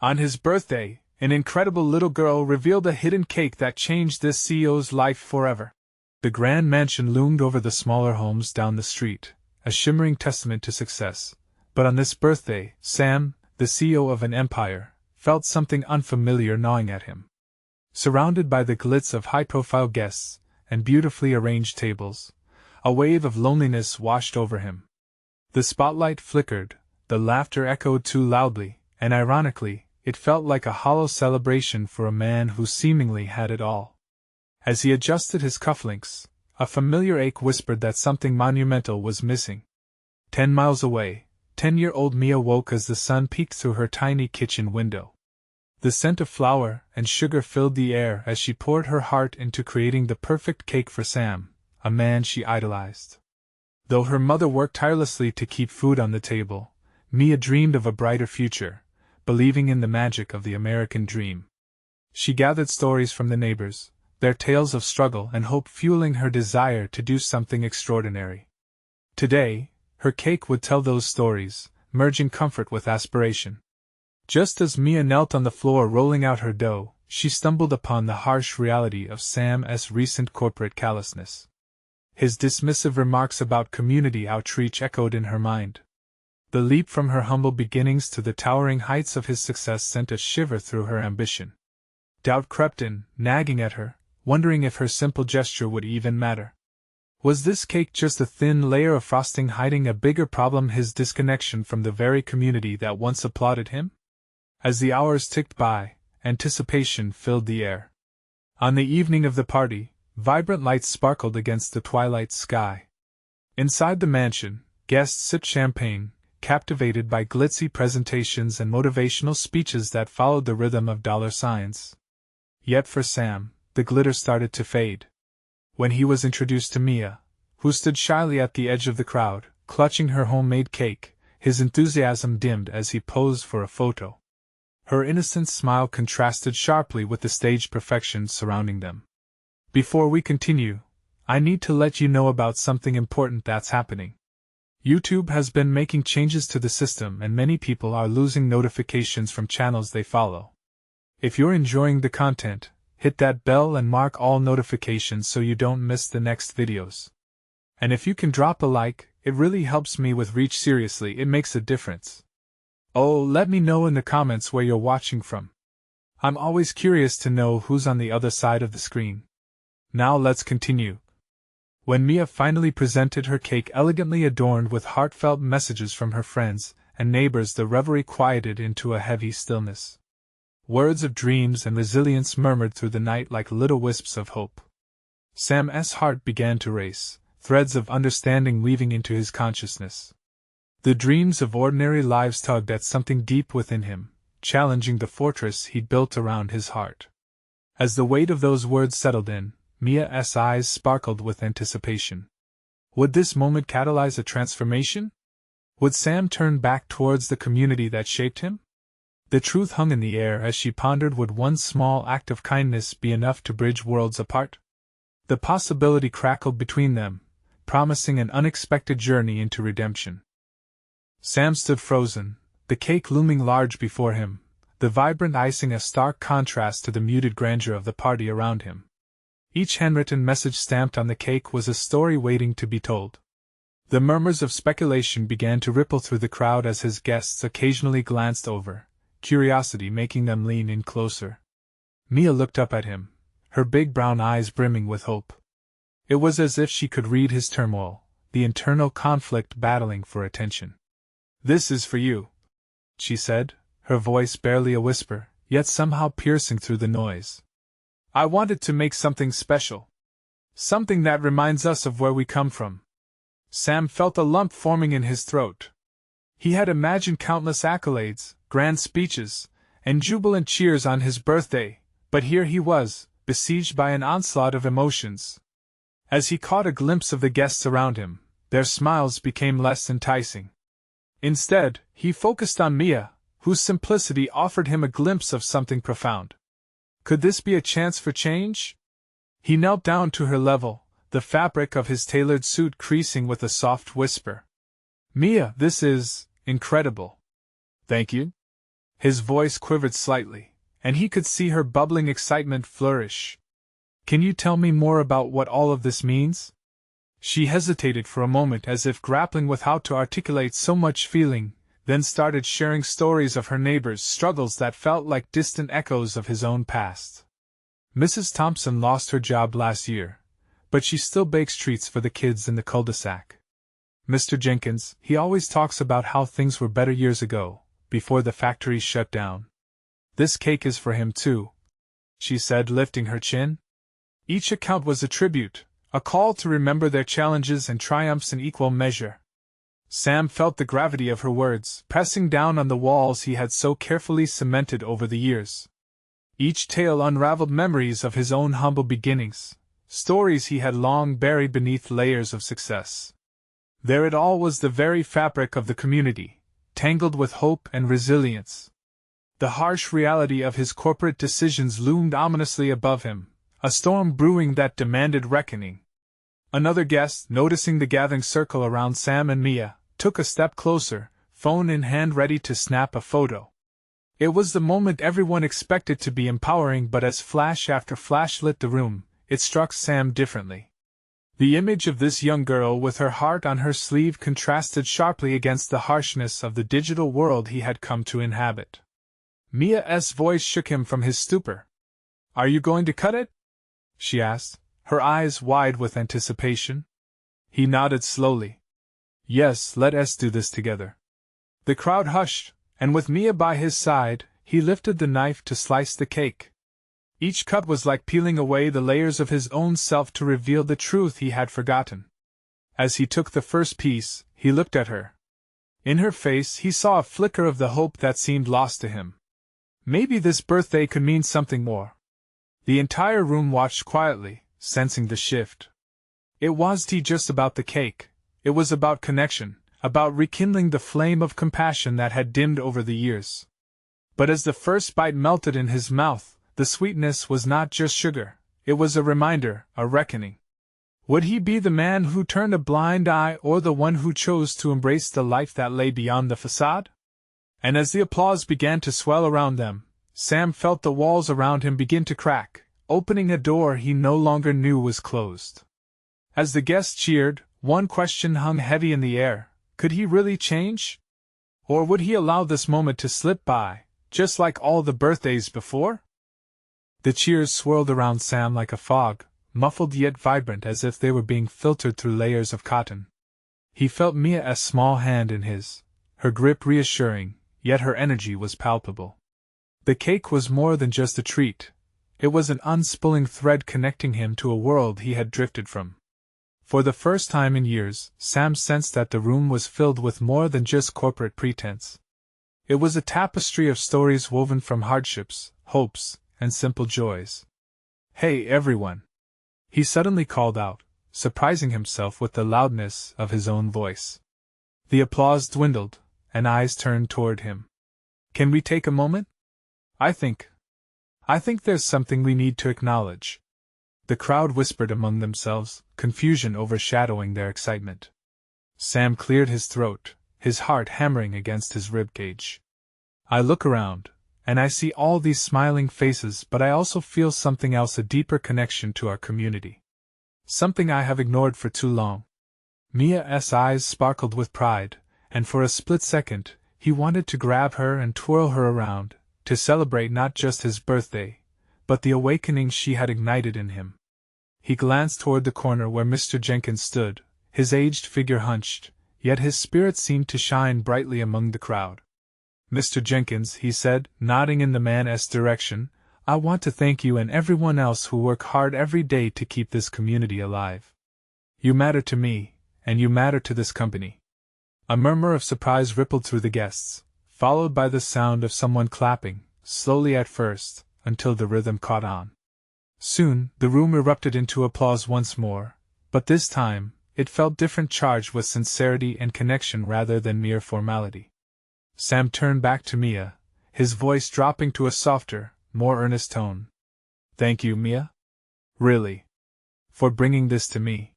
On his birthday, an incredible little girl revealed a hidden cake that changed this CEO's life forever. The grand mansion loomed over the smaller homes down the street, a shimmering testament to success. But on this birthday, Sam, the CEO of an empire, felt something unfamiliar gnawing at him. Surrounded by the glitz of high-profile guests and beautifully arranged tables, a wave of loneliness washed over him. The spotlight flickered, the laughter echoed too loudly, and ironically, it felt like a hollow celebration for a man who seemingly had it all. As he adjusted his cufflinks, a familiar ache whispered that something monumental was missing. 10 miles away, 10-year-old Mia woke as the sun peeked through her tiny kitchen window. The scent of flour and sugar filled the air as she poured her heart into creating the perfect cake for Sam, a man she idolized. Though her mother worked tirelessly to keep food on the table, Mia dreamed of a brighter future, believing in the magic of the American dream. She gathered stories from the neighbors, their tales of struggle and hope fueling her desire to do something extraordinary. Today, her cake would tell those stories, merging comfort with aspiration. Just as Mia knelt on the floor rolling out her dough, she stumbled upon the harsh reality of Sam's recent corporate callousness. His dismissive remarks about community outreach echoed in her mind. The leap from her humble beginnings to the towering heights of his success sent a shiver through her ambition. Doubt crept in, nagging at her, wondering if her simple gesture would even matter. Was this cake just a thin layer of frosting hiding a bigger problem, his disconnection from the very community that once applauded him? As the hours ticked by, anticipation filled the air. On the evening of the party, vibrant lights sparkled against the twilight sky. Inside the mansion, guests sipped champagne, captivated by glitzy presentations and motivational speeches that followed the rhythm of dollar signs. Yet for Sam, the glitter started to fade. When he was introduced to Mia, who stood shyly at the edge of the crowd, clutching her homemade cake, his enthusiasm dimmed as he posed for a photo. Her innocent smile contrasted sharply with the staged perfection surrounding them. Before we continue, I need to let you know about something important that's happening. YouTube has been making changes to the system and many people are losing notifications from channels they follow. If you're enjoying the content, hit that bell and mark all notifications so you don't miss the next videos. And if you can drop a like, it really helps me with reach. Seriously, it makes a difference. Oh, let me know in the comments where you're watching from. I'm always curious to know who's on the other side of the screen. Now let's continue. When Mia finally presented her cake elegantly adorned with heartfelt messages from her friends and neighbors, the revelry quieted into a heavy stillness. Words of dreams and resilience murmured through the night like little wisps of hope. Sam's heart began to race, threads of understanding weaving into his consciousness. The dreams of ordinary lives tugged at something deep within him, challenging the fortress he'd built around his heart. As the weight of those words settled in, Mia's eyes sparkled with anticipation. Would this moment catalyze a transformation? Would Sam turn back towards the community that shaped him? The truth hung in the air as she pondered, would one small act of kindness be enough to bridge worlds apart? The possibility crackled between them, promising an unexpected journey into redemption. Sam stood frozen, the cake looming large before him, the vibrant icing a stark contrast to the muted grandeur of the party around him. Each handwritten message stamped on the cake was a story waiting to be told. The murmurs of speculation began to ripple through the crowd as his guests occasionally glanced over, curiosity making them lean in closer. Mia looked up at him, her big brown eyes brimming with hope. It was as if she could read his turmoil, the internal conflict battling for attention. "This is for you," she said, her voice barely a whisper, yet somehow piercing through the noise. "I wanted to make something special. Something that reminds us of where we come from." Sam felt a lump forming in his throat. He had imagined countless accolades, grand speeches, and jubilant cheers on his birthday, but here he was, besieged by an onslaught of emotions. As he caught a glimpse of the guests around him, their smiles became less enticing. Instead, he focused on Mia, whose simplicity offered him a glimpse of something profound. Could this be a chance for change? He knelt down to her level, the fabric of his tailored suit creasing with a soft whisper. "Mia, this is incredible." "Thank you." His voice quivered slightly, and he could see her bubbling excitement flourish. Can you tell me more about what all of this means? She hesitated for a moment as if grappling with how to articulate so much feeling, then started sharing stories of her neighbors' struggles that felt like distant echoes of his own past. Mrs. Thompson lost her job last year, but she still bakes treats for the kids in the cul-de-sac. Mr. Jenkins, he always talks about how things were better years ago, before the factory shut down. This cake is for him too, she said, lifting her chin. Each account was a tribute, a call to remember their challenges and triumphs in equal measure. Sam felt the gravity of her words, pressing down on the walls he had so carefully cemented over the years. Each tale unraveled memories of his own humble beginnings, stories he had long buried beneath layers of success. There it all was, the very fabric of the community, tangled with hope and resilience. The harsh reality of his corporate decisions loomed ominously above him, a storm brewing that demanded reckoning. Another guest, noticing the gathering circle around Sam and Mia, took a step closer, phone in hand ready to snap a photo. It was the moment everyone expected to be empowering, but as flash after flash lit the room, it struck Sam differently. The image of this young girl with her heart on her sleeve contrasted sharply against the harshness of the digital world he had come to inhabit. Mia's voice shook him from his stupor. "Are you going to cut it?" she asked, her eyes wide with anticipation. He nodded slowly. "Yes, let us do this together." The crowd hushed, and with Mia by his side, he lifted the knife to slice the cake. Each cut was like peeling away the layers of his own self to reveal the truth he had forgotten. As he took the first piece, he looked at her. In her face he saw a flicker of the hope that seemed lost to him. Maybe this birthday could mean something more. The entire room watched quietly, sensing the shift. It wasn't just about the cake, it was about connection, about rekindling the flame of compassion that had dimmed over the years. But as the first bite melted in his mouth, the sweetness was not just sugar, it was a reminder, a reckoning. Would he be the man who turned a blind eye, or the one who chose to embrace the life that lay beyond the facade? And as the applause began to swell around them, Sam felt the walls around him begin to crack, opening a door he no longer knew was closed. As the guests cheered, one question hung heavy in the air: could he really change? Or would he allow this moment to slip by, just like all the birthdays before? The cheers swirled around Sam like a fog, muffled yet vibrant, as if they were being filtered through layers of cotton. He felt Mia's small hand in his, her grip reassuring, yet her energy was palpable. The cake was more than just a treat. It was an unspooling thread connecting him to a world he had drifted from. For the first time in years, Sam sensed that the room was filled with more than just corporate pretense. It was a tapestry of stories woven from hardships, hopes, and simple joys. "Hey, everyone!" he suddenly called out, surprising himself with the loudness of his own voice. The applause dwindled, and eyes turned toward him. "Can we take a moment? I think there's something we need to acknowledge." The crowd whispered among themselves, confusion overshadowing their excitement. Sam cleared his throat, his heart hammering against his ribcage. "I look around, and I see all these smiling faces, but I also feel something else, a deeper connection to our community. Something I have ignored for too long." Mia's eyes sparkled with pride, and for a split second, he wanted to grab her and twirl her around, to celebrate not just his birthday, but the awakening she had ignited in him. He glanced toward the corner where Mr. Jenkins stood, his aged figure hunched, yet his spirit seemed to shine brightly among the crowd. "Mr. Jenkins," he said, nodding in the man's direction, "I want to thank you and everyone else who work hard every day to keep this community alive. You matter to me, and you matter to this company." A murmur of surprise rippled through the guests, followed by the sound of someone clapping, slowly at first, until the rhythm caught on. Soon, the room erupted into applause once more, but this time, it felt different, charged with sincerity and connection rather than mere formality. Sam turned back to Mia, his voice dropping to a softer, more earnest tone. "Thank you, Mia. Really. For bringing this to me."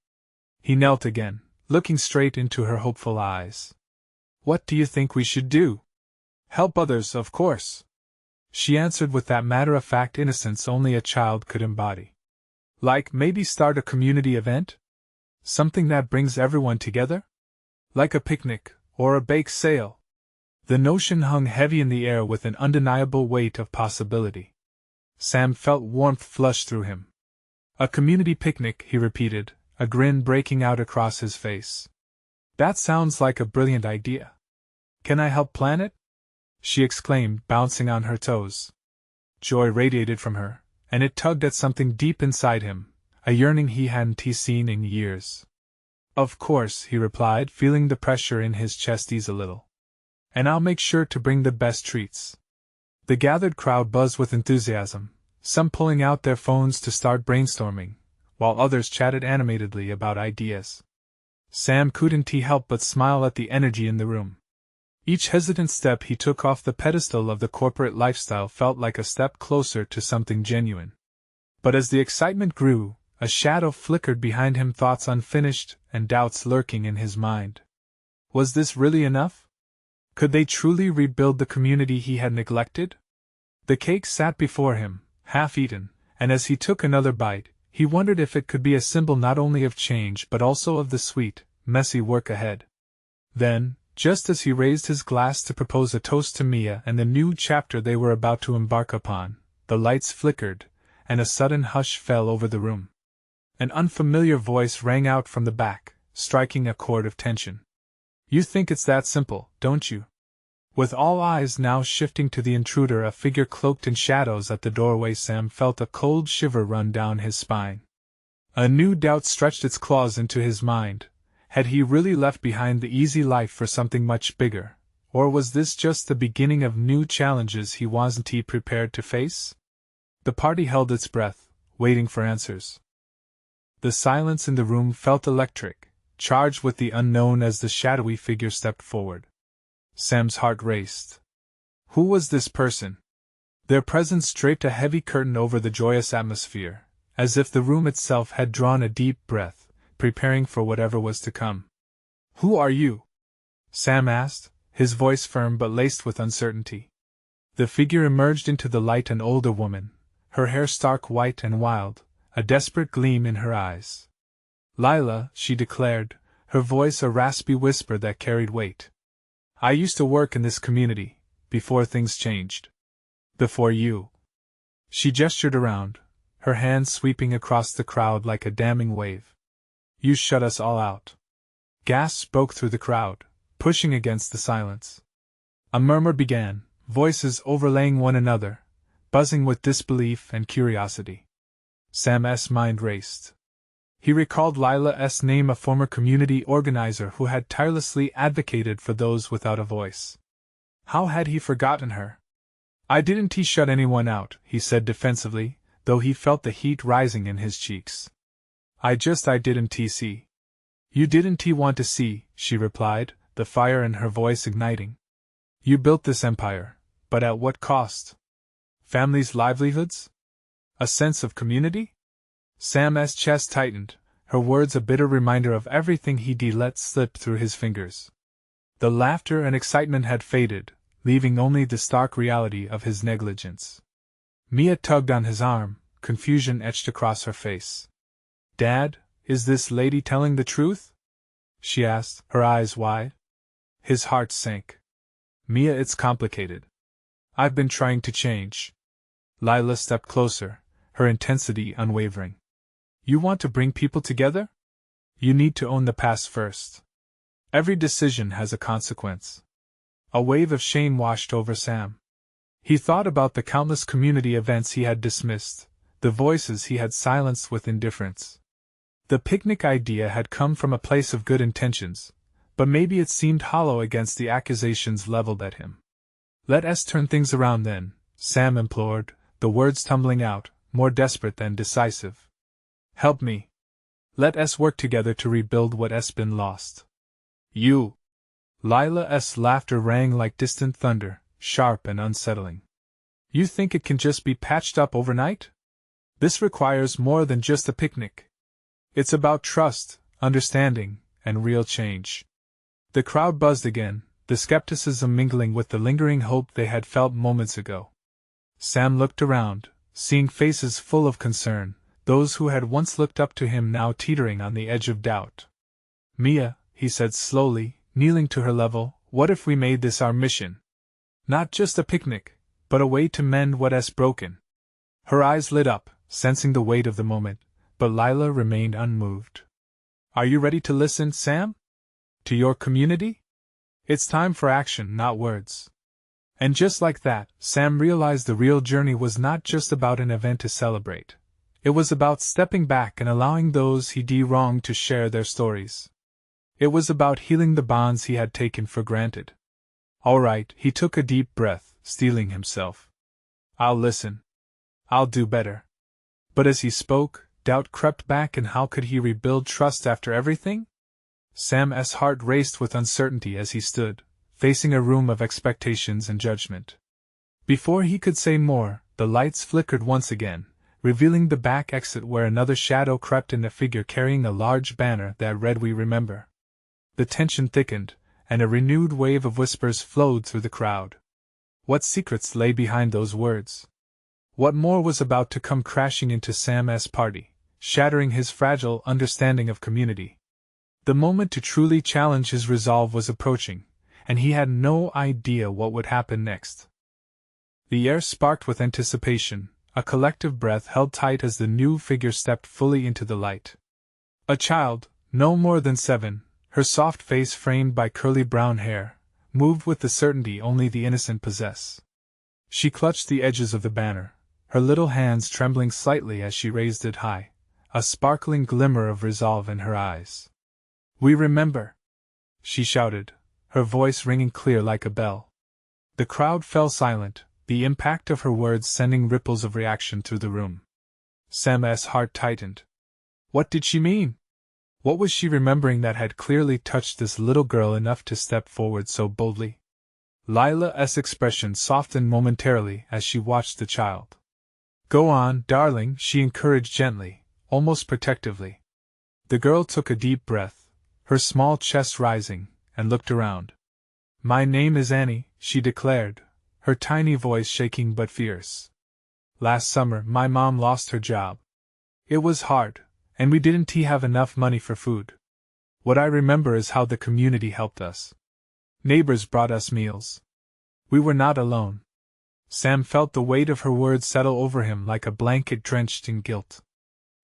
He knelt again, looking straight into her hopeful eyes. "What do you think we should do?" Help others, of course, she answered with that matter-of-fact innocence only a child could embody. Like maybe start a community event? Something that brings everyone together? Like a picnic, or a bake sale? The notion hung heavy in the air with an undeniable weight of possibility. Sam felt warmth flush through him. A community picnic, he repeated, a grin breaking out across his face. That sounds like a brilliant idea. Can I help plan it? She exclaimed, bouncing on her toes. Joy radiated from her, and it tugged at something deep inside him, a yearning he hadn't seen in years. Of course, he replied, feeling the pressure in his chest ease a little. And I'll make sure to bring the best treats. The gathered crowd buzzed with enthusiasm, some pulling out their phones to start brainstorming, while others chatted animatedly about ideas. Sam couldn't help but smile at the energy in the room. Each hesitant step he took off the pedestal of the corporate lifestyle felt like a step closer to something genuine. But as the excitement grew, a shadow flickered behind him, thoughts unfinished and doubts lurking in his mind. Was this really enough? Could they truly rebuild the community he had neglected? The cake sat before him, half-eaten, and as he took another bite, he wondered if it could be a symbol not only of change but also of the sweet, messy work ahead. Then, just as he raised his glass to propose a toast to Mia and the new chapter they were about to embark upon, the lights flickered, and a sudden hush fell over the room. An unfamiliar voice rang out from the back, striking a chord of tension. You think it's that simple, don't you? With all eyes now shifting to the intruder, a figure cloaked in shadows at the doorway, Sam felt a cold shiver run down his spine. A new doubt stretched its claws into his mind. Had he really left behind the easy life for something much bigger, or was this just the beginning of new challenges he wasn't prepared to face? The party held its breath, waiting for answers. The silence in the room felt electric, charged with the unknown as the shadowy figure stepped forward. Sam's heart raced. Who was this person? Their presence draped a heavy curtain over the joyous atmosphere, as if the room itself had drawn a deep breath, preparing for whatever was to come. Who are you? Sam asked, his voice firm but laced with uncertainty. The figure emerged into the light, an older woman, her hair stark white and wild, a desperate gleam in her eyes. Lila, she declared, her voice a raspy whisper that carried weight. I used to work in this community, before things changed. Before you. She gestured around, her hands sweeping across the crowd like a damming wave. You shut us all out. Gasps broke through the crowd, pushing against the silence. A murmur began, voices overlaying one another, buzzing with disbelief and curiosity. Sam's mind raced. He recalled Lila's name, a former community organizer who had tirelessly advocated for those without a voice. How had he forgotten her? I didn't shut anyone out, he said defensively, though he felt the heat rising in his cheeks. I didn't see. You didn't want to see, she replied, the fire in her voice igniting. You built this empire, but at what cost? Families' livelihoods? A sense of community? Sam's chest tightened, her words a bitter reminder of everything he'd let slip through his fingers. The laughter and excitement had faded, leaving only the stark reality of his negligence. Mia tugged on his arm, confusion etched across her face. Dad, is this lady telling the truth? She asked, her eyes wide. His heart sank. Mia, it's complicated. I've been trying to change. Lila stepped closer, her intensity unwavering. You want to bring people together? You need to own the past first. Every decision has a consequence. A wave of shame washed over Sam. He thought about the countless community events he had dismissed, the voices he had silenced with indifference. The picnic idea had come from a place of good intentions, but maybe it seemed hollow against the accusations leveled at him. Let us turn things around then, Sam implored, the words tumbling out, more desperate than decisive. Help me. Let us work together to rebuild what has been lost. You. Lila's laughter rang like distant thunder, sharp and unsettling. You think it can just be patched up overnight? This requires more than just a picnic. It's about trust, understanding, and real change. The crowd buzzed again, the skepticism mingling with the lingering hope they had felt moments ago. Sam looked around, seeing faces full of concern, those who had once looked up to him now teetering on the edge of doubt. "Mia," he said slowly, kneeling to her level, "what if we made this our mission? Not just a picnic, but a way to mend what's broken?" Her eyes lit up, sensing the weight of the moment, but Lila remained unmoved. "Are you ready to listen, Sam? To your community? It's time for action, not words." And just like that, Sam realized the real journey was not just about an event to celebrate. It was about stepping back and allowing those he wronged to share their stories. It was about healing the bonds he had taken for granted. "All right," he took a deep breath, steeling himself. "I'll listen. I'll do better." But as he spoke, doubt crept back, and how could he rebuild trust after everything? Sam's heart raced with uncertainty as he stood, facing a room of expectations and judgment. Before he could say more, the lights flickered once again, revealing the back exit where another shadow crept in, a figure carrying a large banner that read "We Remember." The tension thickened, and a renewed wave of whispers flowed through the crowd. What secrets lay behind those words? What more was about to come crashing into Sam's party, shattering his fragile understanding of community? The moment to truly challenge his resolve was approaching, and he had no idea what would happen next. The air sparked with anticipation, a collective breath held tight as the new figure stepped fully into the light. A child, no more than 7, her soft face framed by curly brown hair, moved with the certainty only the innocent possess. She clutched the edges of the banner, her little hands trembling slightly as she raised it high, a sparkling glimmer of resolve in her eyes. "We remember!" she shouted, her voice ringing clear like a bell. The crowd fell silent, the impact of her words sending ripples of reaction through the room. Sam's heart tightened. What did she mean? What was she remembering that had clearly touched this little girl enough to step forward so boldly? Lila's expression softened momentarily as she watched the child. "Go on, darling," she encouraged gently, almost protectively. The girl took a deep breath, her small chest rising, and looked around. "My name is Annie," she declared, her tiny voice shaking but fierce. "Last summer, my mom lost her job. It was hard, and we didn't have enough money for food. What I remember is how the community helped us. Neighbors brought us meals. We were not alone." Sam felt the weight of her words settle over him like a blanket drenched in guilt.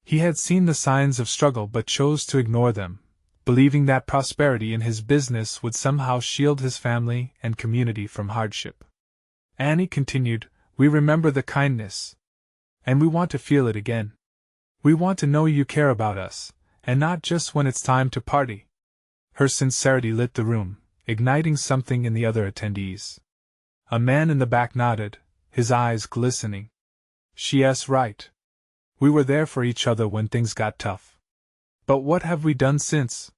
He had seen the signs of struggle but chose to ignore them, believing that prosperity in his business would somehow shield his family and community from hardship. Annie continued, "We remember the kindness. And we want to feel it again. We want to know you care about us, and not just when it's time to party." Her sincerity lit the room, igniting something in the other attendees. A man in the back nodded, his eyes glistening. "She's right. We were there for each other when things got tough. But what have we done since?"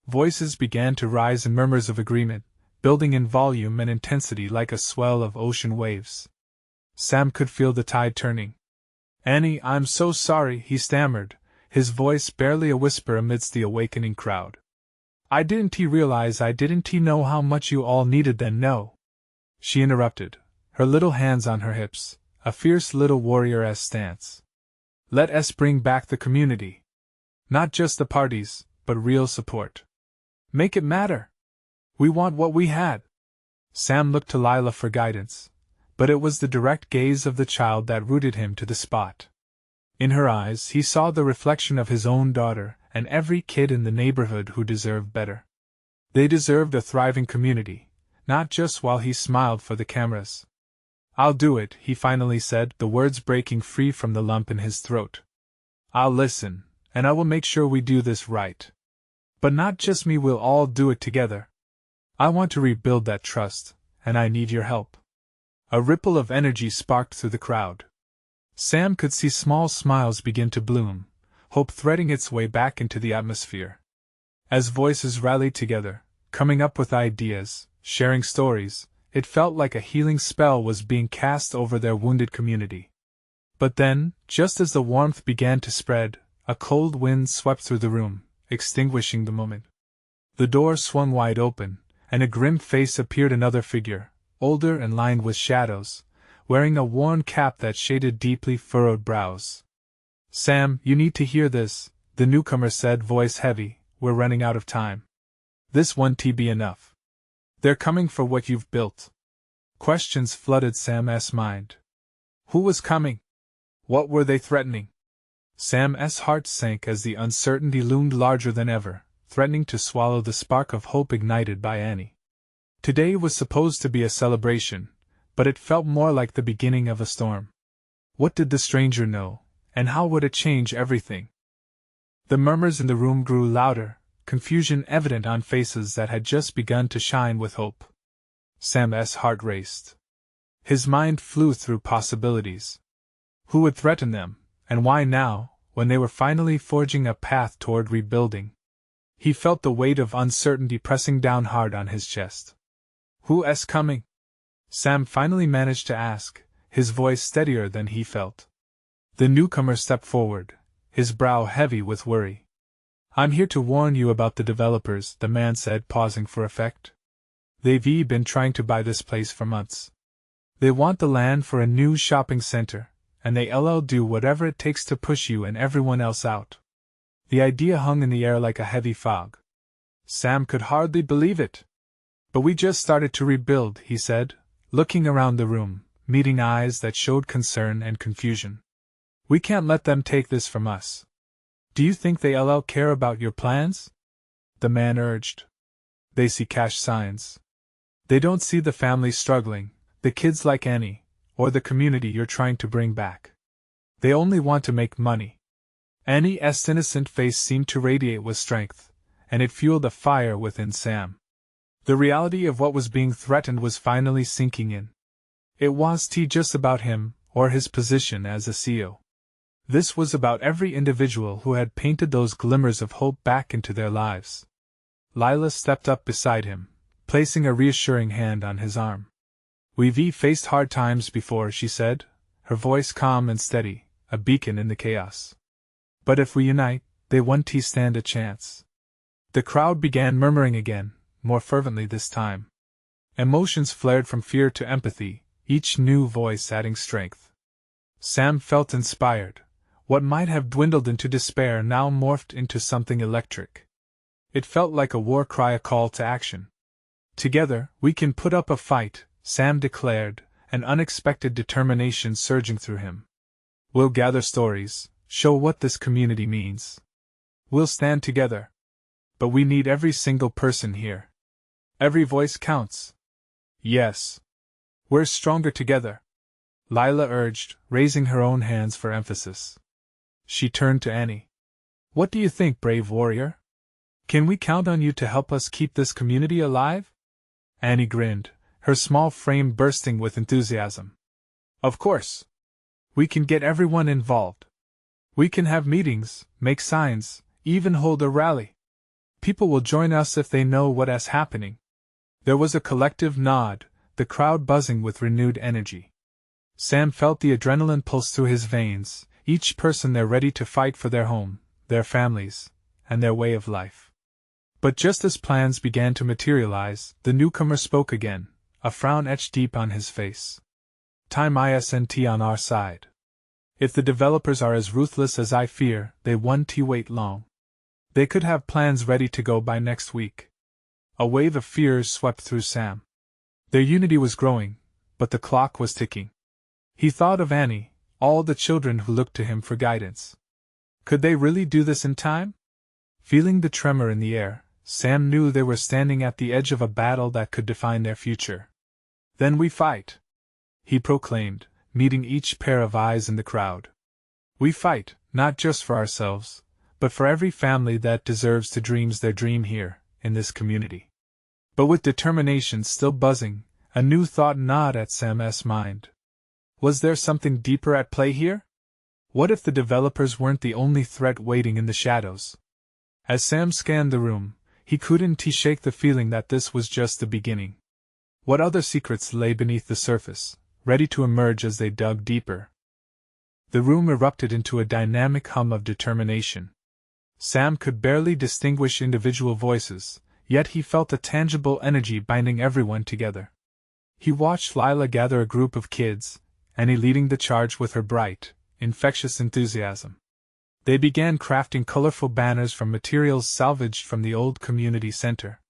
Voices began to rise in murmurs of agreement, building in volume and intensity like a swell of ocean waves. Sam could feel the tide turning. "Annie, I'm so sorry," he stammered, his voice barely a whisper amidst the awakening crowd. I didn't know how much you all needed then." "No," she interrupted, her little hands on her hips, a fierce little warrior-esque stance. "Let us bring back the community. Not just the parties, but real support. Make it matter. We want what we had." Sam looked to Lila for guidance, but it was the direct gaze of the child that rooted him to the spot. In her eyes he saw the reflection of his own daughter and every kid in the neighborhood who deserved better. They deserved a thriving community, not just while he smiled for the cameras. "I'll do it," he finally said, the words breaking free from the lump in his throat. "I'll listen, and I will make sure we do this right. But not just me, we'll all do it together. I want to rebuild that trust, and I need your help." A ripple of energy sparked through the crowd. Sam could see small smiles begin to bloom, hope threading its way back into the atmosphere. As voices rallied together, coming up with ideas, sharing stories, it felt like a healing spell was being cast over their wounded community. But then, just as the warmth began to spread, a cold wind swept through the room, extinguishing the moment. The door swung wide open, and a grim face appeared. Another figure, older and lined with shadows, wearing a worn cap that shaded deeply furrowed brows. "Sam, you need to hear this," the newcomer said, voice heavy. "We're running out of time. This won't be enough. They're coming for what you've built." Questions flooded Sam's mind. Who was coming? What were they threatening? Sam's heart sank as the uncertainty loomed larger than ever, threatening to swallow the spark of hope ignited by Annie. Today was supposed to be a celebration, but it felt more like the beginning of a storm. What did the stranger know, and how would it change everything? The murmurs in the room grew louder, confusion evident on faces that had just begun to shine with hope. Sam's heart raced. His mind flew through possibilities. Who would threaten them, and why now, when they were finally forging a path toward rebuilding? He felt the weight of uncertainty pressing down hard on his chest. "Who's coming?" Sam finally managed to ask, his voice steadier than he felt. The newcomer stepped forward, his brow heavy with worry. "I'm here to warn you about the developers," the man said, pausing for effect. "They've been trying to buy this place for months. They want the land for a new shopping center, and they'll do whatever it takes to push you and everyone else out." The idea hung in the air like a heavy fog. Sam could hardly believe it. "But we just started to rebuild," he said, looking around the room, meeting eyes that showed concern and confusion. "We can't let them take this from us." "Do you think they'll care about your plans?" the man urged. "They see cash signs. They don't see the family struggling, the kids like Annie, or the community you're trying to bring back. They only want to make money." Annie's innocent face seemed to radiate with strength, and it fueled a fire within Sam. The reality of what was being threatened was finally sinking in. It wasn't just about him, or his position as a CEO. This was about every individual who had painted those glimmers of hope back into their lives. Lila stepped up beside him, placing a reassuring hand on his arm. "We've faced hard times before," she said, her voice calm and steady, a beacon in the chaos. "But if we unite, they won't stand a chance." The crowd began murmuring again, more fervently this time. Emotions flared from fear to empathy, each new voice adding strength. Sam felt inspired. What might have dwindled into despair now morphed into something electric. It felt like a war cry, a call to action. "Together, we can put up a fight," Sam declared, an unexpected determination surging through him. "We'll gather stories, show what this community means. We'll stand together. But we need every single person here. Every voice counts." "Yes. We're stronger together," Lila urged, raising her own hands for emphasis. She turned to Annie. "What do you think, brave warrior? Can we count on you to help us keep this community alive?" Annie grinned, her small frame bursting with enthusiasm. "Of course. We can get everyone involved. We can have meetings, make signs, even hold a rally. People will join us if they know what's happening." There was a collective nod, the crowd buzzing with renewed energy. Sam felt the adrenaline pulse through his veins, each person there ready to fight for their home, their families, and their way of life. But just as plans began to materialize, the newcomer spoke again, a frown etched deep on his face. "Time isn't on our side. If the developers are as ruthless as I fear, they won't wait long. They could have plans ready to go by next week." A wave of fears swept through Sam. Their unity was growing, but the clock was ticking. He thought of Annie, all the children who looked to him for guidance. Could they really do this in time? Feeling the tremor in the air, Sam knew they were standing at the edge of a battle that could define their future. "Then we fight," he proclaimed, meeting each pair of eyes in the crowd. "We fight, not just for ourselves, but for every family that deserves to dream their dream here, in this community." But with determination still buzzing, a new thought gnawed at Sam's mind. Was there something deeper at play here? What if the developers weren't the only threat waiting in the shadows? As Sam scanned the room, he couldn't shake the feeling that this was just the beginning. What other secrets lay beneath the surface, ready to emerge as they dug deeper? The room erupted into a dynamic hum of determination. Sam could barely distinguish individual voices, yet he felt a tangible energy binding everyone together. He watched Lila gather a group of kids, Annie leading the charge with her bright, infectious enthusiasm. They began crafting colorful banners from materials salvaged from the old community center.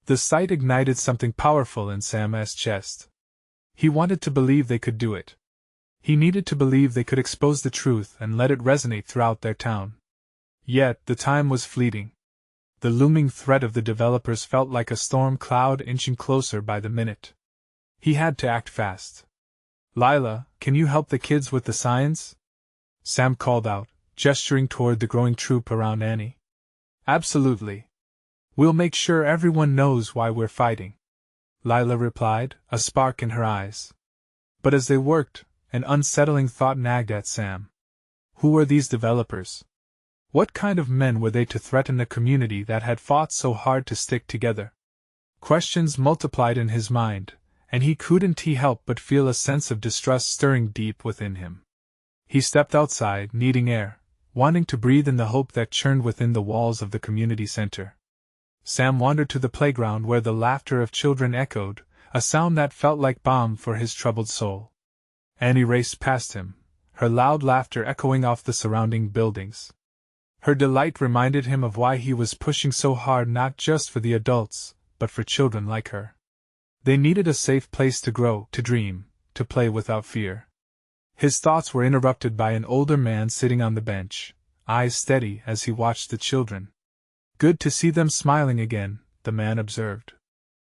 The sight ignited something powerful in Sam's chest. He wanted to believe they could do it. He needed to believe they could expose the truth and let it resonate throughout their town. Yet, the time was fleeting. The looming threat of the developers felt like a storm cloud inching closer by the minute. He had to act fast. "Lila, can you help the kids with the signs?" Sam called out, gesturing toward the growing troop around Annie. "Absolutely. We'll make sure everyone knows why we're fighting," Lila replied, a spark in her eyes. But as they worked, an unsettling thought nagged at Sam. Who were these developers? What kind of men were they to threaten a community that had fought so hard to stick together? Questions multiplied in his mind, and he couldn't help but feel a sense of distrust stirring deep within him. He stepped outside, needing air, wanting to breathe in the hope that churned within the walls of the community center. Sam wandered to the playground where the laughter of children echoed, a sound that felt like balm for his troubled soul. Annie raced past him, her loud laughter echoing off the surrounding buildings. Her delight reminded him of why he was pushing so hard, not just for the adults, but for children like her. They needed a safe place to grow, to dream, to play without fear. His thoughts were interrupted by an older man sitting on the bench, eyes steady as he watched the children. "Good to see them smiling again," the man observed.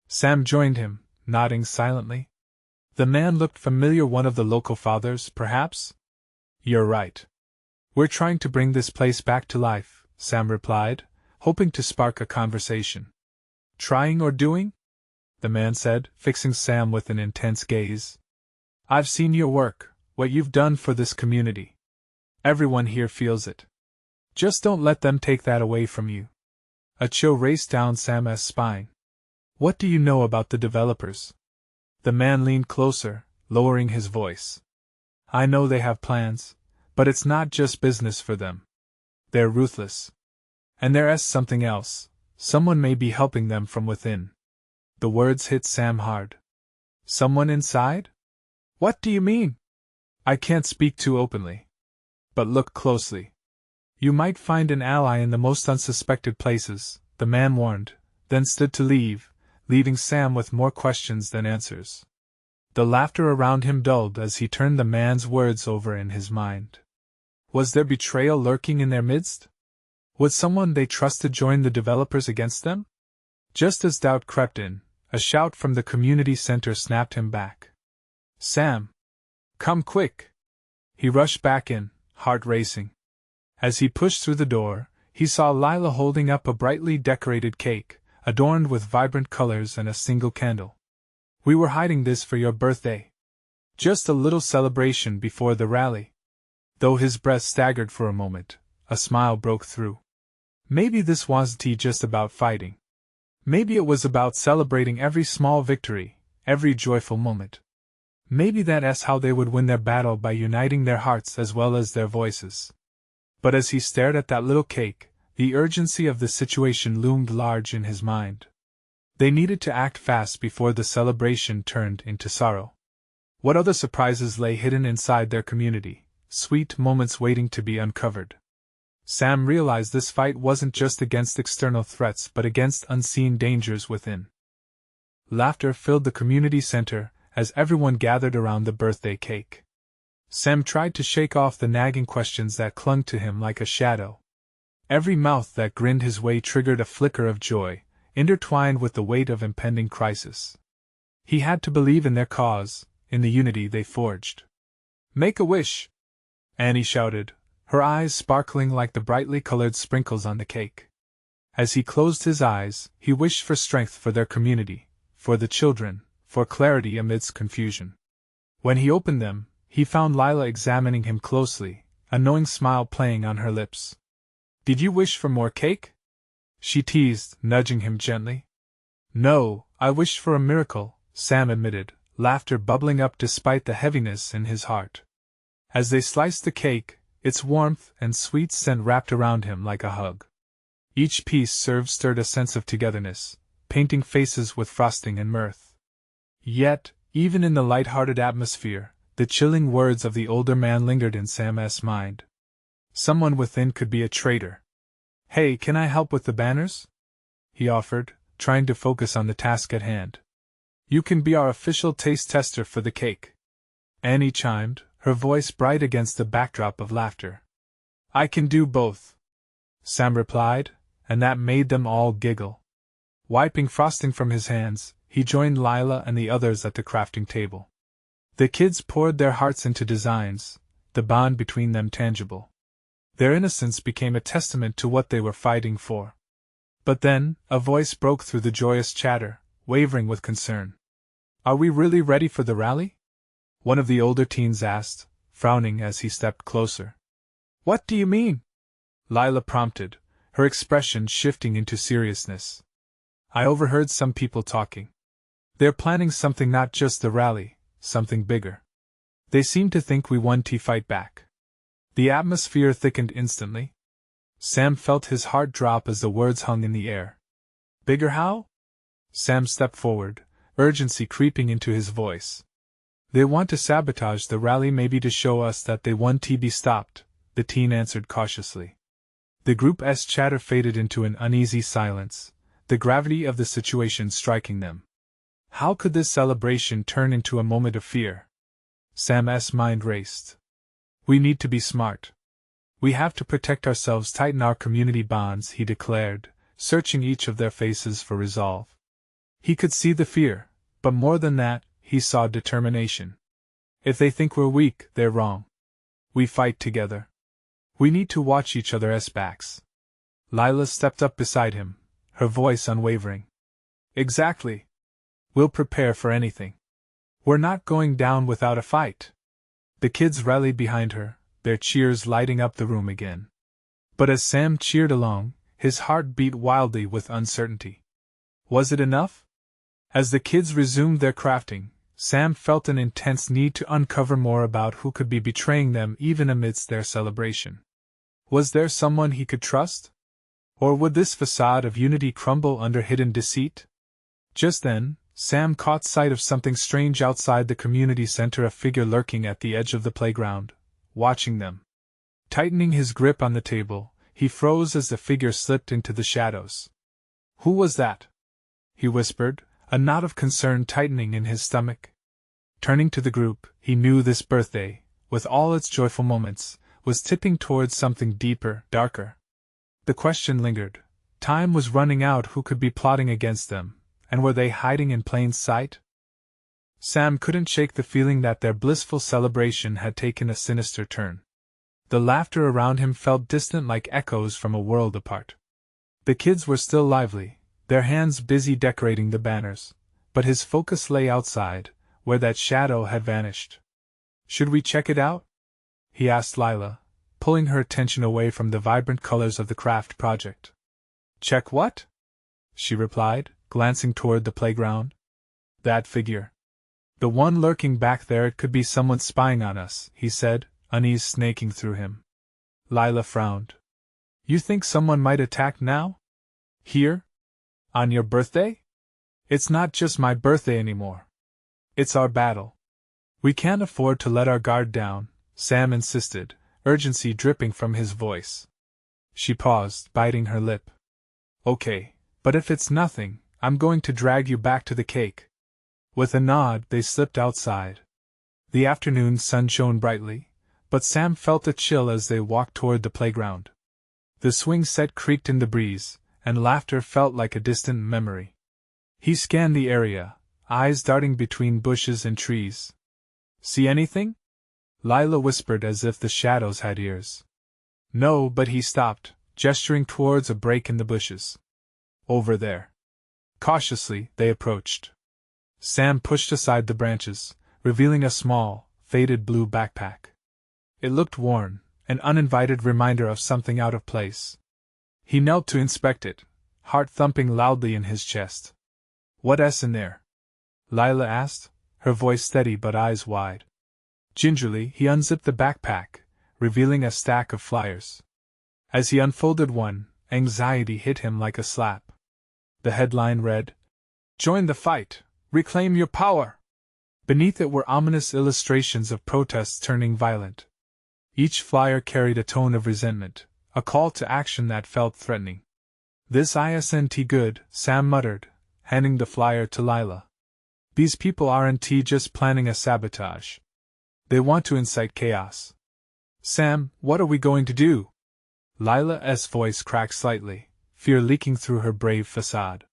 Sam joined him, nodding silently. The man looked familiar, one of the local fathers, perhaps? "You're right. We're trying to bring this place back to life," Sam replied, hoping to spark a conversation. "Trying or doing?" the man said, fixing Sam with an intense gaze. "I've seen your work, what you've done for this community. Everyone here feels it. Just don't let them take that away from you." A chill raced down Sam's spine. "What do you know about the developers?" The man leaned closer, lowering his voice. "I know they have plans, but it's not just business for them. They're ruthless. And there's something else. Someone may be helping them from within." The words hit Sam hard. "Someone inside? What do you mean?" "I can't speak too openly. But look closely. You might find an ally in the most unsuspected places," the man warned, then stood to leave, leaving Sam with more questions than answers. The laughter around him dulled as he turned the man's words over in his mind. Was there betrayal lurking in their midst? Would someone they trusted join the developers against them? Just as doubt crept in, a shout from the community center snapped him back. "Sam! Come quick!" He rushed back in, heart racing. As he pushed through the door, he saw Lila holding up a brightly decorated cake, adorned with vibrant colors and a single candle. "We were hiding this for your birthday. Just a little celebration before the rally." Though his breath staggered for a moment, a smile broke through. Maybe this wasn't just about fighting. Maybe it was about celebrating every small victory, every joyful moment. Maybe that's how they would win their battle, by uniting their hearts as well as their voices. But as he stared at that little cake, the urgency of the situation loomed large in his mind. They needed to act fast before the celebration turned into sorrow. What other surprises lay hidden inside their community, sweet moments waiting to be uncovered? Sam realized this fight wasn't just against external threats but against unseen dangers within. Laughter filled the community center as everyone gathered around the birthday cake. Sam tried to shake off the nagging questions that clung to him like a shadow. Every mouth that grinned his way triggered a flicker of joy, intertwined with the weight of impending crisis. He had to believe in their cause, in the unity they forged. "Make a wish!" Annie shouted, her eyes sparkling like the brightly colored sprinkles on the cake. As he closed his eyes, he wished for strength for their community, for the children, for clarity amidst confusion. When he opened them, he found Lila examining him closely, a knowing smile playing on her lips. "Did you wish for more cake?" she teased, nudging him gently. "No, I wished for a miracle," Sam admitted, laughter bubbling up despite the heaviness in his heart. As they sliced the cake, its warmth and sweet scent wrapped around him like a hug. Each piece served stirred a sense of togetherness, painting faces with frosting and mirth. Yet, even in the light-hearted atmosphere, the chilling words of the older man lingered in Sam's mind. Someone within could be a traitor. "Hey, can I help with the banners?" he offered, trying to focus on the task at hand. "You can be our official taste tester for the cake," Annie chimed, her voice bright against the backdrop of laughter. "I can do both," Sam replied, and that made them all giggle. Wiping frosting from his hands, he joined Lila and the others at the crafting table. The kids poured their hearts into designs, the bond between them tangible. Their innocence became a testament to what they were fighting for. But then, a voice broke through the joyous chatter, wavering with concern. "Are we really ready for the rally?" one of the older teens asked, frowning as he stepped closer. "What do you mean?" Lila prompted, her expression shifting into seriousness. "I overheard some people talking. They're planning something, not just the rally, something bigger. They seem to think we won to fight back." The atmosphere thickened instantly. Sam felt his heart drop as the words hung in the air. "Bigger how?" Sam stepped forward, urgency creeping into his voice. "They want to sabotage the rally, maybe to show us that they won to be stopped," the teen answered cautiously. The group's chatter faded into an uneasy silence, the gravity of the situation striking them. How could this celebration turn into a moment of fear? Sam's mind raced. "We need to be smart. We have to protect ourselves, tighten our community bonds," he declared, searching each of their faces for resolve. He could see the fear, but more than that, he saw determination. "If they think we're weak, they're wrong. We fight together. We need to watch each other's backs." Lila stepped up beside him, her voice unwavering. "Exactly. We'll prepare for anything. We're not going down without a fight." The kids rallied behind her, their cheers lighting up the room again. But as Sam cheered along, his heart beat wildly with uncertainty. Was it enough? As the kids resumed their crafting, Sam felt an intense need to uncover more about who could be betraying them even amidst their celebration. Was there someone he could trust? Or would this facade of unity crumble under hidden deceit? Just then, Sam caught sight of something strange outside the community center, a figure lurking at the edge of the playground, watching them. Tightening his grip on the table, he froze as the figure slipped into the shadows. "Who was that?" he whispered, a knot of concern tightening in his stomach. Turning to the group, he knew this birthday, with all its joyful moments, was tipping towards something deeper, darker. The question lingered. Time was running out. Who could be plotting against them? And were they hiding in plain sight? Sam couldn't shake the feeling that their blissful celebration had taken a sinister turn. The laughter around him felt distant, like echoes from a world apart. The kids were still lively, their hands busy decorating the banners, but his focus lay outside, where that shadow had vanished. "Should we check it out?" he asked Lila, pulling her attention away from the vibrant colors of the craft project. "Check what?" she replied, glancing toward the playground. "That figure. The one lurking back there. It could be someone spying on us," he said, unease snaking through him. Lila frowned. "You think someone might attack now? Here? On your birthday?" "It's not just my birthday anymore. It's our battle. We can't afford to let our guard down," Sam insisted, urgency dripping from his voice. She paused, biting her lip. "Okay, but if it's nothing, I'm going to drag you back to the cake." With a nod, they slipped outside. The afternoon sun shone brightly, but Sam felt a chill as they walked toward the playground. The swing set creaked in the breeze, and laughter felt like a distant memory. He scanned the area, eyes darting between bushes and trees. "See anything?" Lila whispered as if the shadows had ears. "No," but he stopped, gesturing towards a break in the bushes. "Over there." Cautiously, they approached. Sam pushed aside the branches, revealing a small, faded blue backpack. It looked worn, an uninvited reminder of something out of place. He knelt to inspect it, heart thumping loudly in his chest. "What's in there?" Lila asked, her voice steady but eyes wide. Gingerly, he unzipped the backpack, revealing a stack of flyers. As he unfolded one, anxiety hit him like a slap. The headline read, "Join the fight! Reclaim your power!" Beneath it were ominous illustrations of protests turning violent. Each flyer carried a tone of resentment, a call to action that felt threatening. "This isn't good," Sam muttered, handing the flyer to Lila. "These people aren't just planning a sabotage. They want to incite chaos." "Sam, what are we going to do?" Lila's voice cracked slightly, fear leaking through her brave facade.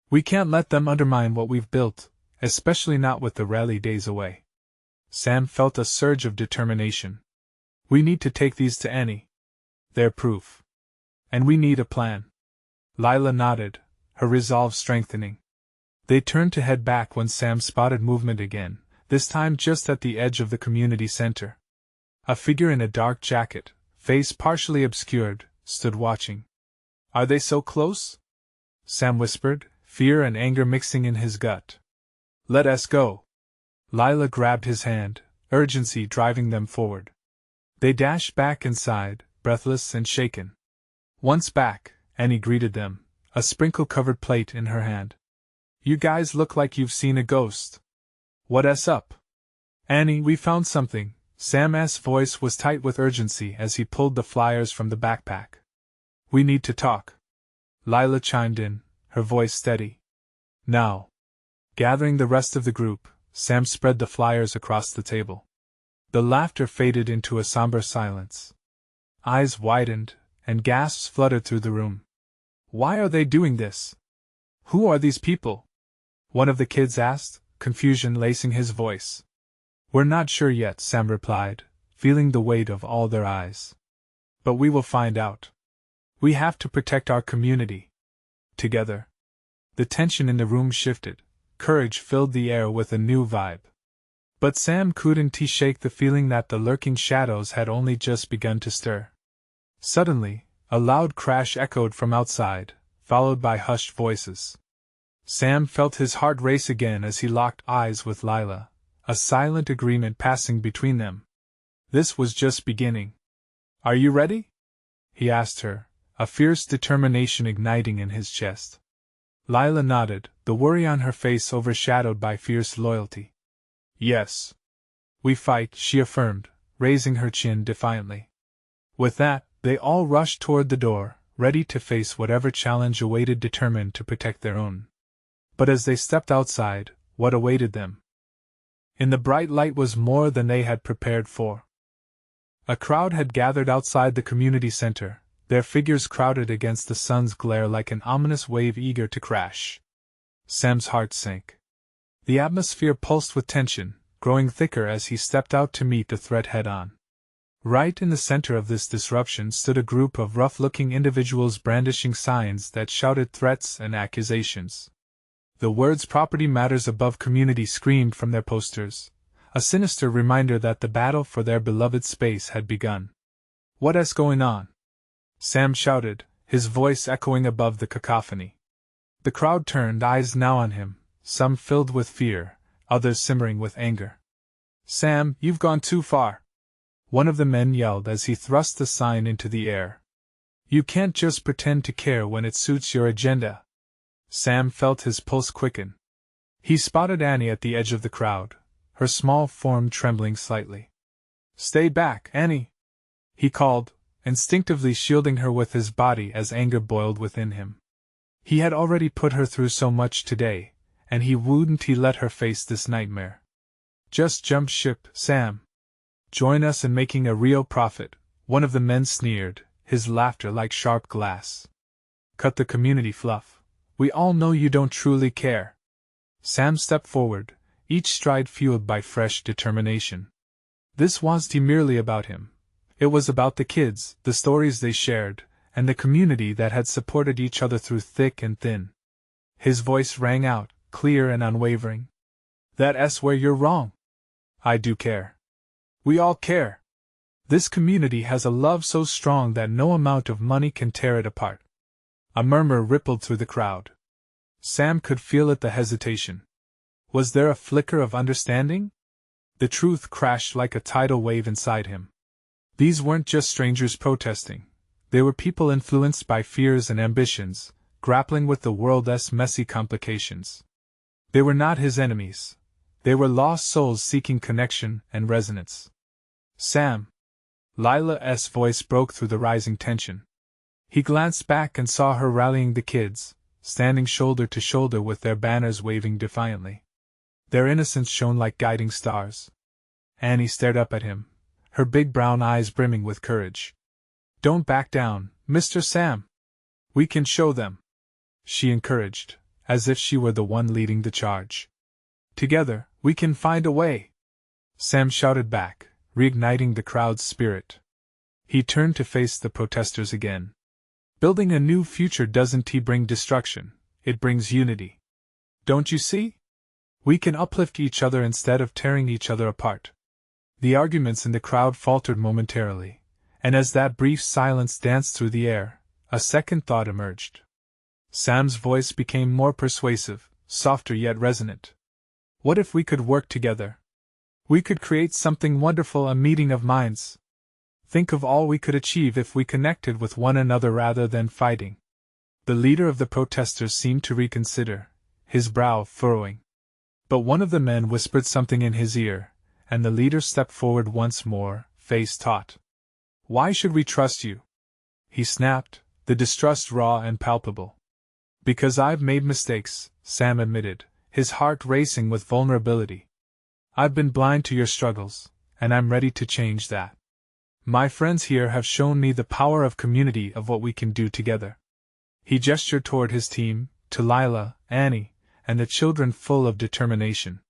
"We can't let them undermine what we've built, especially not with the rally days away." Sam felt a surge of determination. "We need to take these to Annie. They're proof. And we need a plan." Lila nodded, her resolve strengthening. They turned to head back when Sam spotted movement again, this time just at the edge of the community center. A figure in a dark jacket, face partially obscured, stood watching. "Are they so close?" Sam whispered, fear and anger mixing in his gut. "Let us go." Lila grabbed his hand, urgency driving them forward. They dashed back inside, breathless and shaken. Once back, Annie greeted them, a sprinkle-covered plate in her hand. "You guys look like you've seen a ghost. What's up?" "Annie, we found something." Sam's voice was tight with urgency as he pulled the flyers from the backpack. "We need to talk." Lila chimed in, her voice steady. "Now." Gathering the rest of the group, Sam spread the flyers across the table. The laughter faded into a somber silence. Eyes widened, and gasps fluttered through the room. "Why are they doing this? Who are these people?" one of the kids asked, confusion lacing his voice. "We're not sure yet," Sam replied, feeling the weight of all their eyes. "But we will find out. We have to protect our community. Together." The tension in the room shifted, courage filled the air with a new vibe. But Sam couldn't shake the feeling that the lurking shadows had only just begun to stir. Suddenly, a loud crash echoed from outside, followed by hushed voices. Sam felt his heart race again as he locked eyes with Lila, a silent agreement passing between them. This was just beginning. "Are you ready?" he asked her, a fierce determination igniting in his chest. Lila nodded, the worry on her face overshadowed by fierce loyalty. "Yes. We fight," she affirmed, raising her chin defiantly. With that, they all rushed toward the door, ready to face whatever challenge awaited, determined to protect their own. But as they stepped outside, what awaited them? In the bright light was more than they had prepared for. A crowd had gathered outside the community center, their figures crowded against the sun's glare like an ominous wave eager to crash. Sam's heart sank. The atmosphere pulsed with tension, growing thicker as he stepped out to meet the threat head-on. Right in the center of this disruption stood a group of rough-looking individuals brandishing signs that shouted threats and accusations. The words "property matters" above community screamed from their posters, a sinister reminder that the battle for their beloved space had begun. "What's going on?" Sam shouted, his voice echoing above the cacophony. The crowd turned, eyes now on him, some filled with fear, others simmering with anger. "Sam, you've gone too far," one of the men yelled as he thrust the sign into the air. "You can't just pretend to care when it suits your agenda." Sam felt his pulse quicken. He spotted Annie at the edge of the crowd, her small form trembling slightly. "Stay back, Annie!" he called, instinctively shielding her with his body as anger boiled within him. He had already put her through so much today, and he wouldn't let her face this nightmare. "Just jump ship, Sam. Join us in making a real profit," one of the men sneered, his laughter like sharp glass. "Cut the community fluff. We all know you don't truly care." Sam stepped forward, each stride fueled by fresh determination. This wasn't merely about him. It was about the kids, the stories they shared, and the community that had supported each other through thick and thin. His voice rang out, clear and unwavering. "That's where you're wrong. I do care. We all care. This community has a love so strong that no amount of money can tear it apart." A murmur rippled through the crowd. Sam could feel it, the hesitation. Was there a flicker of understanding? The truth crashed like a tidal wave inside him. These weren't just strangers protesting. They were people influenced by fears and ambitions, grappling with the world's messy complications. They were not his enemies. They were lost souls seeking connection and resonance. Sam. Lila's voice broke through the rising tension. He glanced back and saw her rallying the kids, standing shoulder to shoulder with their banners waving defiantly. Their innocence shone like guiding stars. Annie stared up at him, her big brown eyes brimming with courage. "Don't back down, Mr. Sam. We can show them," she encouraged, as if she were the one leading the charge. "Together, we can find a way," Sam shouted back, reigniting the crowd's spirit. He turned to face the protesters again. "Building a new future doesn't bring destruction, it brings unity. Don't you see? We can uplift each other instead of tearing each other apart." The arguments in the crowd faltered momentarily, and as that brief silence danced through the air, a second thought emerged. Sam's voice became more persuasive, softer yet resonant. "What if we could work together? We could create something wonderful, a meeting of minds. Think of all we could achieve if we connected with one another rather than fighting." The leader of the protesters seemed to reconsider, his brow furrowing. But one of the men whispered something in his ear, and the leader stepped forward once more, face taut. "Why should we trust you?" he snapped, the distrust raw and palpable. "Because I've made mistakes," Sam admitted, his heart racing with vulnerability. "I've been blind to your struggles, and I'm ready to change that. My friends here have shown me the power of community, of what we can do together." He gestured toward his team, to Lila, Annie, and the children full of determination.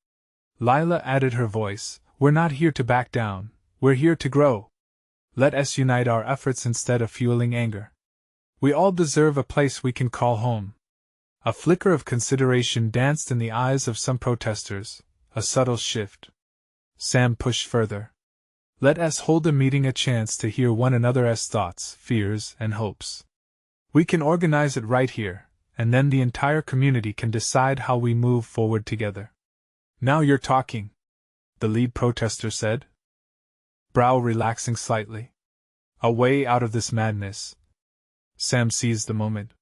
Lila added her voice, "We're not here to back down, we're here to grow. Let us unite our efforts instead of fueling anger. We all deserve a place we can call home." A flicker of consideration danced in the eyes of some protesters, a subtle shift. Sam pushed further. "Let us hold a meeting, a chance to hear one another's thoughts, fears, and hopes. We can organize it right here, and then the entire community can decide how we move forward together." "Now you're talking," the lead protester said, brow relaxing slightly. "A way out of this madness." Sam seized the moment.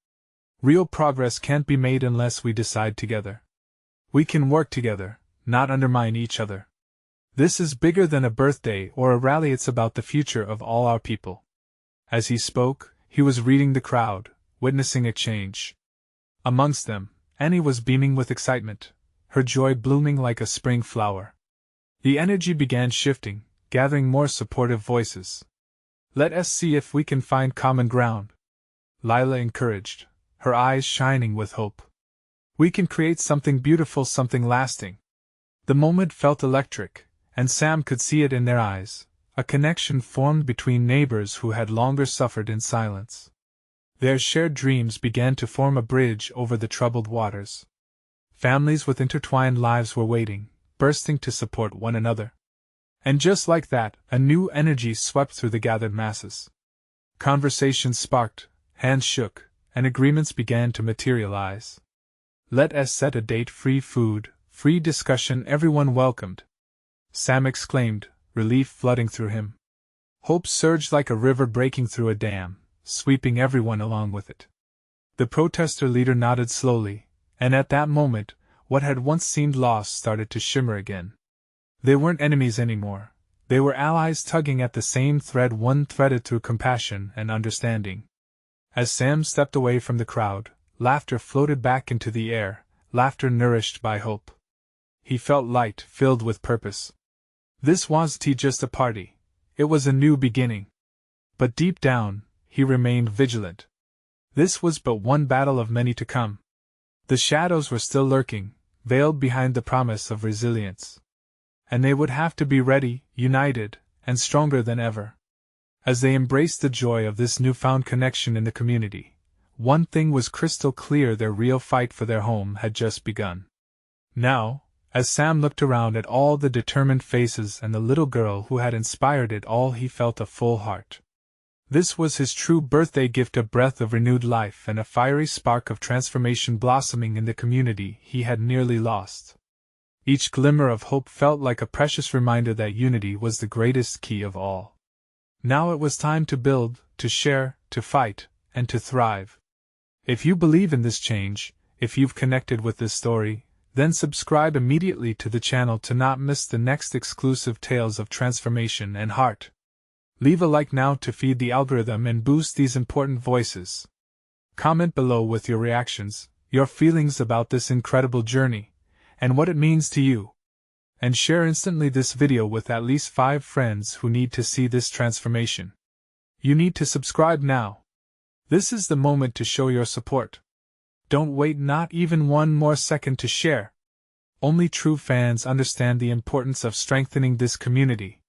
"Real progress can't be made unless we decide together. We can work together, not undermine each other. This is bigger than a birthday or a rally, it's about the future of all our people." As he spoke, he was reading the crowd, witnessing a change. Amongst them, Annie was beaming with excitement, her joy blooming like a spring flower. The energy began shifting, gathering more supportive voices. "Let us see if we can find common ground," Lila encouraged, her eyes shining with hope. "We can create something beautiful, something lasting." The moment felt electric, and Sam could see it in their eyes, a connection formed between neighbors who had longer suffered in silence. Their shared dreams began to form a bridge over the troubled waters. Families with intertwined lives were waiting, bursting to support one another. And just like that, a new energy swept through the gathered masses. Conversations sparked, hands shook, and agreements began to materialize. "Let us set a date, free food, free discussion, everyone welcomed," Sam exclaimed, relief flooding through him. Hope surged like a river breaking through a dam, sweeping everyone along with it. The protester leader nodded slowly, and at that moment, what had once seemed lost started to shimmer again. They weren't enemies anymore, they were allies tugging at the same thread, one threaded through compassion and understanding. As Sam stepped away from the crowd, laughter floated back into the air, laughter nourished by hope. He felt light, filled with purpose. This wasn't just a party, it was a new beginning. But deep down, he remained vigilant. This was but one battle of many to come. The shadows were still lurking, veiled behind the promise of resilience. And they would have to be ready, united, and stronger than ever. As they embraced the joy of this newfound connection in the community, one thing was crystal clear: their real fight for their home had just begun. Now, as Sam looked around at all the determined faces and the little girl who had inspired it all, he felt a full heart. This was his true birthday gift, a breath of renewed life and a fiery spark of transformation blossoming in the community he had nearly lost. Each glimmer of hope felt like a precious reminder that unity was the greatest key of all. Now it was time to build, to share, to fight, and to thrive. If you believe in this change, if you've connected with this story, then subscribe immediately to the channel to not miss the next exclusive tales of transformation and heart. Leave a like now to feed the algorithm and boost these important voices. Comment below with your reactions, your feelings about this incredible journey, and what it means to you. And share instantly this video with at least 5 friends who need to see this transformation. You need to subscribe now. This is the moment to show your support. Don't wait not even one more second to share. Only true fans understand the importance of strengthening this community.